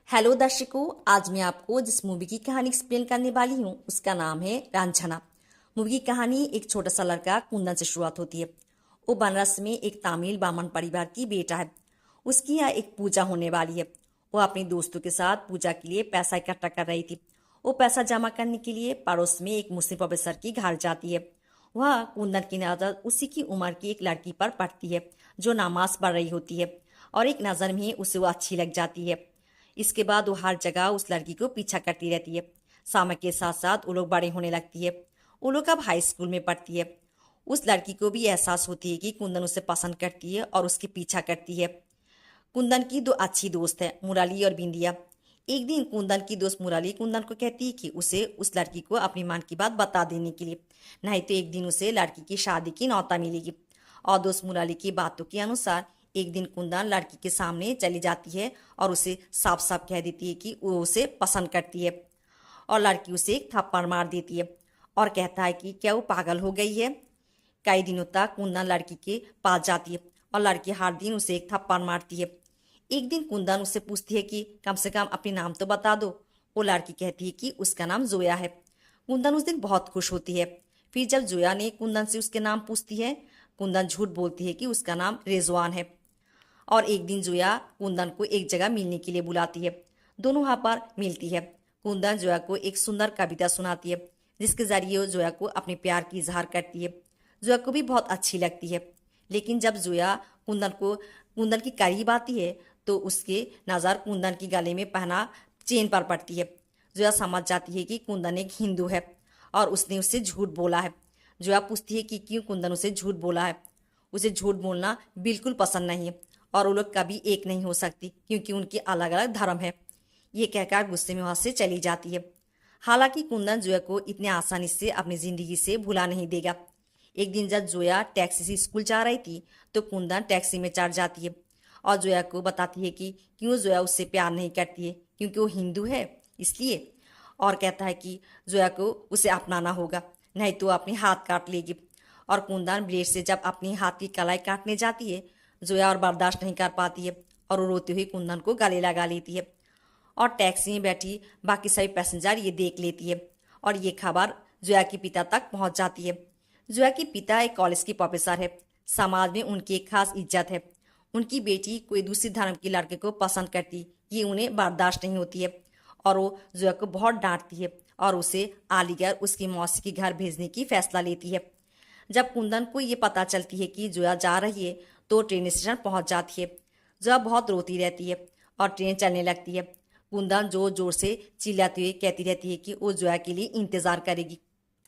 Hello दर्शकों, आज मैं आपको जिस मूवी की कहानी एक्सप्लेन करने वाली हूँ उसका नाम है रांझना। मूवी की कहानी एक छोटा सा लड़का कुंदन से शुरुआत होती है। वो बनारस में एक तमिल ब्राह्मण परिवार की बेटा है। उसकी यहाँ एक पूजा होने वाली है। वो अपने दोस्तों के साथ पूजा के लिए पैसा इकट्ठा कर रही थी। वो पैसा जमा करने के लिए पड़ोस में एक मुस्लिम प्रोफेसर की घर जाती है। वह कुंदन की नजर उसी की उम्र की एक लड़की पर पड़ती है जो नमाज पढ़ रही होती है और एक नज़र में उसे वो अच्छी लग जाती है। इसके बाद वो हर जगह उस लड़की को पीछा करती रहती है। समय के साथ साथ वो लोग बड़े होने लगती है। वो लोग अब हाई स्कूल में पढ़ती है। उस लड़की को भी एहसास होती है कि कुंदन उसे पसंद करती है और उसके पीछा करती है। कुंदन की दो अच्छी दोस्त है, मुराली और बिंदिया। एक दिन कुंदन की दोस्त मुराली कुंदन को कहती है कि उसे उस लड़की को अपनी मन की बात बता देने के लिए, नहीं तो एक दिन उसे लड़की की शादी की न्योता मिलेगी। और दोस्त मुराली की बातों के अनुसार एक दिन कुंदन लड़की के सामने चली जाती है और उसे साफ साफ कह देती है कि वो उसे पसंद करती है। और लड़की उसे एक थप्पड़ मार देती है और कहता है कि क्या वो पागल हो गई है। कई दिनों तक कुंदन लड़की के पास जाती है और लड़की हर दिन उसे एक थप्पड़ मारती है। एक दिन कुंदन उससे पूछती है कि कम से कम अपने नाम तो बता दो। वो लड़की कहती है कि उसका नाम जोया है। कुंदन उस दिन बहुत खुश होती है। फिर जब जोया ने कुंदन से उसके नाम पूछती है, कुंदन झूठ बोलती है कि उसका नाम रिजवान है। और एक दिन जोया कुंदन को एक जगह मिलने के लिए बुलाती है। दोनों वहाँ पर मिलती है। कुंदन जोया को एक सुंदर कविता सुनाती है जिसके जरिए वो जोया को अपने प्यार की इजहार करती है। जोया को भी बहुत अच्छी लगती है। लेकिन जब जोया कुंदन की करीब आती है तो उसके नज़र कुंदन की गले में पहना चेन पर पड़ती है। जोया समझ जाती है कि कुंदन एक हिंदू है और उसने उससे झूठ बोला है। जोया पूछती है कि क्यों कुंदन उसे झूठ बोला है। उसे झूठ बोलना बिल्कुल पसंद नहीं है और वो लोग कभी एक नहीं हो सकती क्योंकि उनकी अलग अलग धर्म है। ये कहकर गुस्से में वहां से चली जाती है। हालांकि कुंदन जोया को इतने आसानी से अपनी जिंदगी से भुला नहीं देगा। एक दिन जब जोया टैक्सी से स्कूल जा रही थी तो कुंदन टैक्सी में चढ़ जाती है और जोया को बताती है कि क्यों जोया उससे प्यार नहीं करती है, क्योंकि वो हिंदू है इसलिए। और कहता है कि जोया को उसे अपनाना होगा, नहीं तो अपने हाथ काट लेगी। और कुंदन ब्लेड से जब अपनी हाथ की कलाई काटने जाती है, जोया और बर्दाश्त नहीं कर पाती है और वो रोती हुई कुंदन को गले लगा लेती है। और टैक्सी में बैठी बाकी सभी पैसेंजर ये देख लेती है और ये खबर जोया के पिता तक पहुंच जाती है। जोया के पिता एक कॉलेज की प्रोफेसर है। समाज में उनकी एक खास इज्जत है। उनकी बेटी कोई दूसरी धर्म के लड़के को पसंद करती, ये उन्हें बर्दाश्त नहीं होती है और वो जोया को बहुत डांटती है और उसे अलीगढ़ उसकी मौसी के घर भेजने की फैसला लेती है। जब कुंदन को ये पता चलती है कि जोया जा रही है तो ट्रेन स्टेशन पहुंच जाती है। जोया बहुत रोती रहती है और ट्रेन चलने लगती है। कुंदन जोर जोर से चिल्लाते हुए कहती रहती है कि वो जोया के लिए इंतजार करेगी।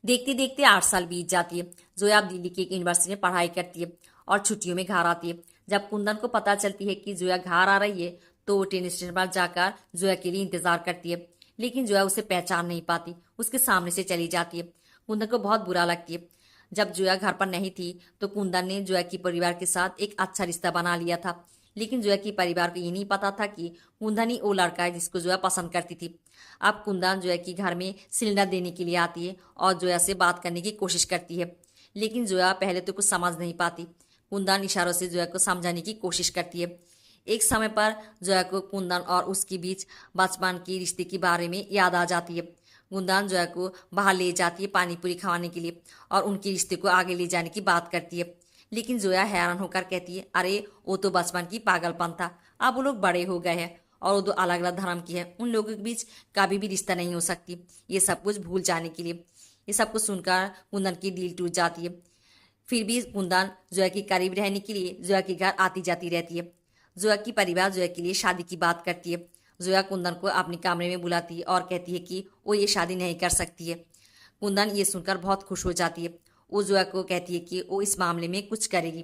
देखते देखते 8 साल बीत जाती है। जोया अब दिल्ली की एक यूनिवर्सिटी में पढ़ाई करती है और छुट्टियों में घर आती है। जब कुंदन को पता चलती है कि जोया घर आ रही है तो वो ट्रेन स्टेशन पर जाकर जोया के लिए इंतजार करती है। लेकिन जोया उसे पहचान नहीं पाती, उसके सामने से चली जाती है। कुंदन को बहुत बुरा लगती है। जब जोया घर पर नहीं थी तो कुंदन ने जोया के परिवार के साथ एक अच्छा रिश्ता बना लिया था। लेकिन जोया के परिवार को ये नहीं पता था कि कुंदन ही वो लड़का है जिसको जोया पसंद करती थी। अब कुंदन जोया के घर में सिलेंडर देने के लिए आती है और जोया से बात करने की कोशिश करती है। लेकिन जोया पहले तो कुछ समझ नहीं पाती। कुंदन इशारों से जोया को समझाने की कोशिश करती है। एक समय पर जोया को कुंदन और उसके बीच बचपन के रिश्ते के बारे में याद आ जाती है। कुंदन जोया को बाहर ले जाती है पानी पूरी खवाने के लिए और उनके रिश्ते को आगे ले जाने की बात करती है। लेकिन जोया हैरान होकर कहती है, अरे वो तो बचपन की पागलपन था, अब वो लोग बड़े हो गए हैं और वो दो अलग अलग धर्म की है, उन लोगों के बीच कभी भी रिश्ता नहीं हो सकती, ये सब कुछ भूल जाने के लिए। ये सब कुछ सुनकर कुंदन की दिल टूट जाती है। फिर भी कुंदन जोया के करीब रहने के लिए जोया के घर आती जाती रहती है। जोया की परिवार जोया के लिए शादी की बात करती है। जोया कुंदन को अपने कमरे में बुलाती है और कहती है कि वो ये शादी नहीं कर सकती है। कुंदन ये सुनकर बहुत खुश हो जाती है। वो जोया को कहती है कि वो इस मामले में कुछ करेगी।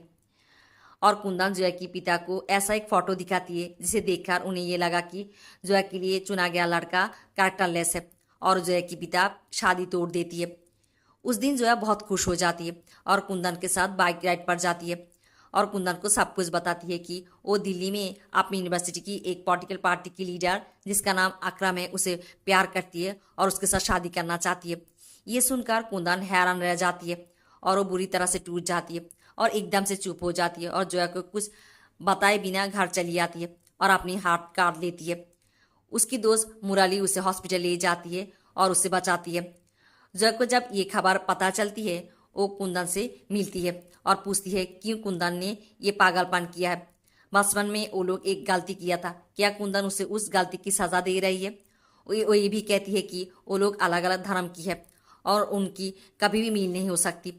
और कुंदन जोया के पिता को ऐसा एक फोटो दिखाती है जिसे देखकर उन्हें ये लगा कि जोया के लिए चुना गया लड़का कैरेक्टरलेस है और जोया की पिता शादी तोड़ देती है। उस दिन जोया बहुत खुश हो जाती है और कुंदन के साथ बाइक राइड पर जाती है और कुंदन को सब कुछ बताती है कि वो दिल्ली में अपनी यूनिवर्सिटी की एक पॉलिटिकल पार्टी की लीडर जिसका नाम अकरम है उसे प्यार करती है और उसके साथ शादी करना चाहती है। ये सुनकर कुंदन हैरान रह जाती है और वो बुरी तरह से टूट जाती है और एकदम से चुप हो जाती है और जोया को कुछ बताए बिना घर चली आती है और अपनी हाथ काट लेती है। उसकी दोस्त मुराली उसे हॉस्पिटल ले जाती है और उसे बचाती है। जोया को जब ये खबर पता चलती है, वो कुंदन से मिलती है और पूछती है क्यों कुंदन ने ये पागलपन किया है। बचपन में वो लोग एक गलती किया था, क्या कुंदन उसे उस गलती की सजा दे रही है। वो ये भी कहती है कि वो लोग अलग अलग धर्म की है और उनकी कभी भी मिल नहीं हो सकती।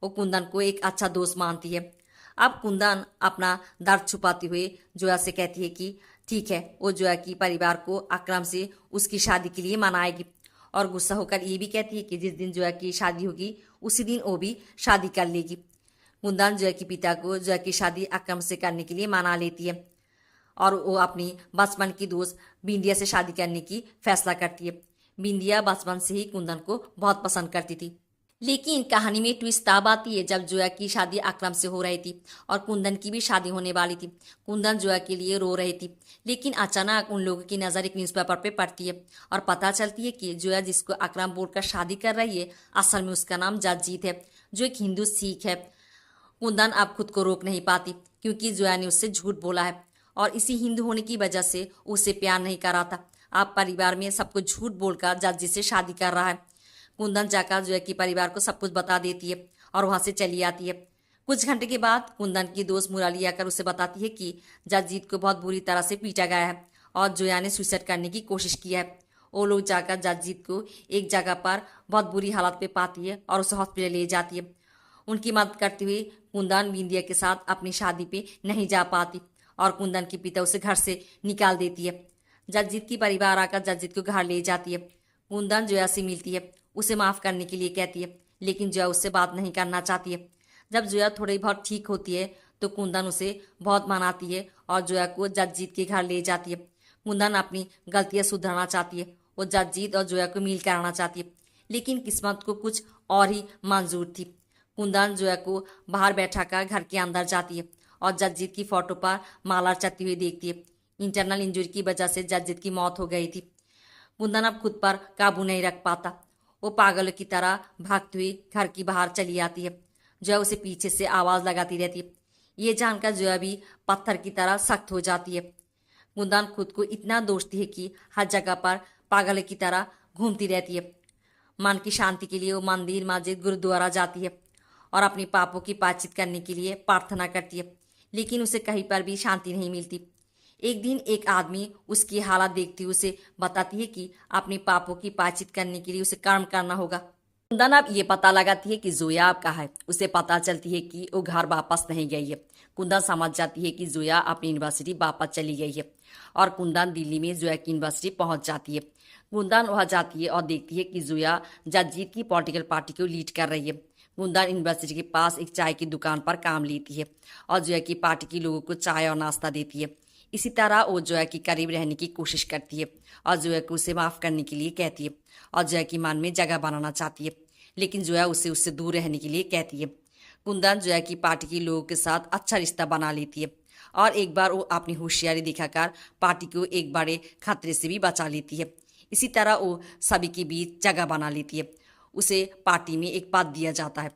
वो कुंदन को एक अच्छा दोस्त मानती है। अब कुंदन अपना दर्द छुपाते हुए जोया से कहती है कि ठीक है, वो जोया की परिवार को अकरम से उसकी शादी के लिए मनाएगी और गुस्सा होकर ये भी कहती है कि जिस दिन जोया की शादी होगी उसी दिन वो भी शादी कर लेगी। कुंदन जोया के पिता को जोया की शादी अकरम से करने के लिए मना लेती है और वो अपनी बचपन की दोस्त बिंदिया से शादी करने की फैसला करती है। बिंदिया बचपन से ही कुंदन को बहुत पसंद करती थी। लेकिन कहानी में ट्विस्ट तब आती है जब जोया की शादी अकरम से हो रही थी और कुंदन की भी शादी होने वाली थी। कुंदन जोया के लिए रो रही थी, लेकिन अचानक उन लोगों की नज़र एक न्यूज़पेपर पे पड़ती है और पता चलती है कि जोया जिसको अकरम बोलकर शादी कर रही है असल में उसका नाम जगजीत है, जो एक हिंदू सिख है। कुंदन अब खुद को रोक नहीं पाती क्योंकि जोया ने उससे झूठ बोला है और इसी हिंदू होने की वजह से उसे प्यार नहीं कर रहा था। अब परिवार में सबको झूठ बोलकर जगजीत से शादी कर रहा है। कुंदन जाकर जोया की परिवार को सब कुछ बता देती है और वहां से चली आती है। कुछ घंटे के बाद कुंदन की दोस्त मुराली आकर उसे बताती है कि जगजीत को बहुत बुरी तरह से पीटा गया है और जोया ने सुसाइड करने की कोशिश की है। वो लोग जाकर जगजीत को एक जगह पर बहुत बुरी हालत पे पाती है और उसे हॉस्पिटल ले जाती है। उनकी मदद करते हुए कुंदन बिंदिया के साथ अपनी शादी पे नहीं जा पाती और कुंदन के पिता उसे घर से निकाल देती है। जगजीत की परिवार आकर जगजीत को घर ले जाती है। कुंदन जोया से मिलती है, उसे माफ़ करने के लिए कहती है, लेकिन जोया उससे बात नहीं करना चाहती है। जब जोया थोड़ी बहुत ठीक होती है तो कुंदन उसे बहुत मनाती है और जोया को जगजीत के घर ले जाती है। कुंदन अपनी गलतियाँ सुधारना चाहती है, वो जगजीत और जोया को मिल कराना चाहती है, लेकिन किस्मत को कुछ और ही मंजूर थी। कुंदन जोया को बाहर बैठाकर घर के अंदर जाती है और जगजीत की फोटो पर माला चढ़ती हुई देखती है। इंटरनल इंजरी की वजह से जगजीत की मौत हो गई थी। कुंदन अब खुद पर काबू नहीं रख पाता। वो पागल की तरह भागती हुई घर की बाहर चली आती है। जोया उसे पीछे से आवाज़ लगाती रहती है। ये जानकर जोया भी पत्थर की तरह सख्त हो जाती है। कुंदन खुद को इतना दोषती है कि हर जगह पर पागल की तरह घूमती रहती है। मन की शांति के लिए वो मंदिर, मस्जिद, गुरुद्वारा जाती है और अपने पापों की बातचीत करने के लिए प्रार्थना करती है, लेकिन उसे कहीं पर भी शांति नहीं मिलती। एक दिन एक आदमी उसकी हालत देखती हुए उसे बताती है कि अपने पापों की बातचीत करने के लिए उसे कर्म करना होगा। कुंदन अब ये पता लगाती है कि जोया अब कहाँ है। उसे पता चलती है कि वो घर वापस नहीं गई है। कुंदन समझ जाती है कि जोया अपनी यूनिवर्सिटी वापस चली गई है और कुंदन दिल्ली में जोया की यूनिवर्सिटी पहुंच जाती है। कुंदन वहाँ जाती है और देखती है कि जोया जगजीत की पॉलिटिकल पार्टी को लीड कर रही है। कुंदन यूनिवर्सिटी के पास एक चाय की दुकान पर काम लेती है और जोया की पार्टी के लोगों को चाय और नाश्ता देती है। इसी तरह वो जोया के करीब रहने की कोशिश करती है और जोया को उसे माफ़ करने के लिए कहती है और जोया की मन में जगह बनाना चाहती है, लेकिन जोया उससे दूर रहने के लिए कहती है। कुंदन जोया की पार्टी के लोगों के साथ अच्छा रिश्ता बना लेती है और एक बार वो अपनी होशियारी दिखाकर पार्टी को एक बड़े खतरे से भी बचा लेती है। इसी तरह वो सभी के बीच जगह बना लेती है। उसे पार्टी में एक पद दिया जाता है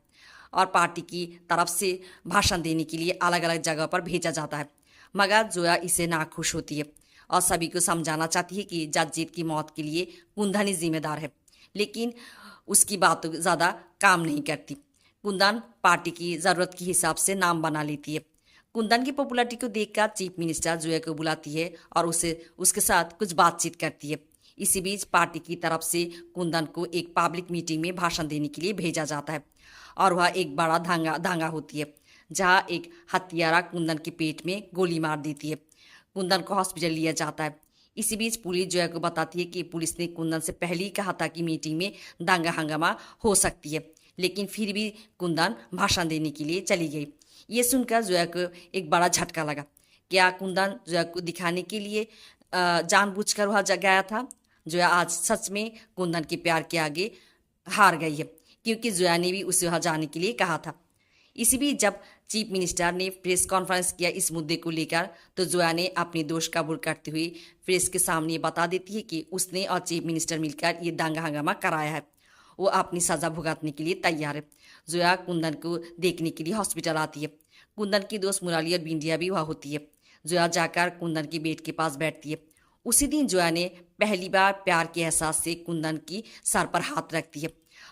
और पार्टी की तरफ से भाषण देने के लिए अलग अलग जगह पर भेजा जाता है, मगर जोया इसे नाखुश होती है और सभी को समझाना चाहती है कि जगजीत की मौत के लिए कुंदन ही जिम्मेदार है, लेकिन उसकी बात ज़्यादा काम नहीं करती। कुंदन पार्टी की ज़रूरत के हिसाब से नाम बना लेती है। कुंदन की पॉपुलैरिटी को देखकर चीफ मिनिस्टर जोया को बुलाती है और उसके साथ कुछ बातचीत करती है। इसी बीच पार्टी की तरफ से कुंदन को एक पब्लिक मीटिंग में भाषण देने के लिए भेजा जाता है और वह एक बड़ा दांगा होती है जहाँ एक हत्यारा कुंदन के पेट में गोली मार देती है। कुंदन को हॉस्पिटल लिया जाता है। इसी बीच पुलिस जोया को बताती है कि पुलिस ने कुंदन से पहले ही कहा था कि मीटिंग में दांगा हंगामा हो सकती है, लेकिन फिर भी कुंदन भाषण देने के लिए चली गई। ये सुनकर जोया को एक बड़ा झटका लगा। क्या कुंदन जोया को दिखाने के लिए जानबूझकर वहाँ गया था? जोया आज सच में कुंदन के प्यार के आगे हार गई है, क्योंकि जोया ने भी उसे वहाँ जाने के लिए कहा था। इसी बीच जब चीफ मिनिस्टर ने प्रेस कॉन्फ्रेंस किया इस मुद्दे को लेकर, तो जोया ने अपने दोष कबूल करते हुए प्रेस के सामने बता देती है कि उसने और चीफ मिनिस्टर मिलकर ये दांगा हंगामा कराया है। वो अपनी सज़ा भुगतने के लिए तैयार है। जोया कुंदन को देखने के लिए हॉस्पिटल आती है। कुंदन की दोस्त मुराली और बिंदिया भी वहाँ होती है। जोया जाकर कुंदन के बेड के पास बैठती है। उसी दिन जोया ने पहली बार प्यार के एहसास से कुंदन की सर पर हाथ रखती है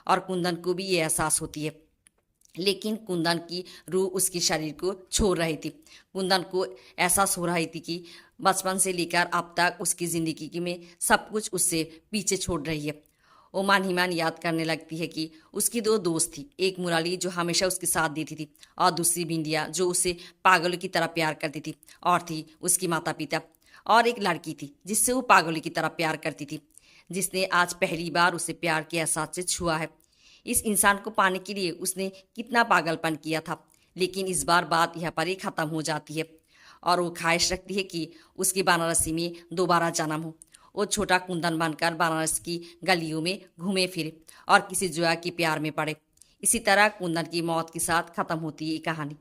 और कुंदन को भी ये एहसास होती है। लेकिन कुंदन की रूह उसके शरीर को छोड़ रही थी। कुंदन को एहसास हो रही थी कि बचपन से लेकर अब तक उसकी ज़िंदगी में सब कुछ उससे पीछे छोड़ रही है। वो मान ही मान याद करने लगती है कि उसकी दो दोस्त थी, एक मुराली जो हमेशा उसके साथ देती थी और दूसरी बिंदिया जो उसे पागलों की तरह प्यार करती थी, और थी उसकी माता पिता। और एक लड़की थी जिससे वो पागलों की तरह प्यार करती थी, जिसने आज पहली बार उसे प्यार के एहसास से छुआ है। इस इंसान को पाने के लिए उसने कितना पागलपन किया था, लेकिन इस बार बात यहाँ पर ही ख़त्म हो जाती है और वो ख्वाहिश रखती है कि उसकी वाराणसी में दोबारा जन्म हो। वो छोटा कुंदन बनकर वाराणसी की गलियों में घूमे फिरे और किसी जोया के प्यार में पड़े। इसी तरह कुंदन की मौत के साथ ख़त्म होती है ये कहानी।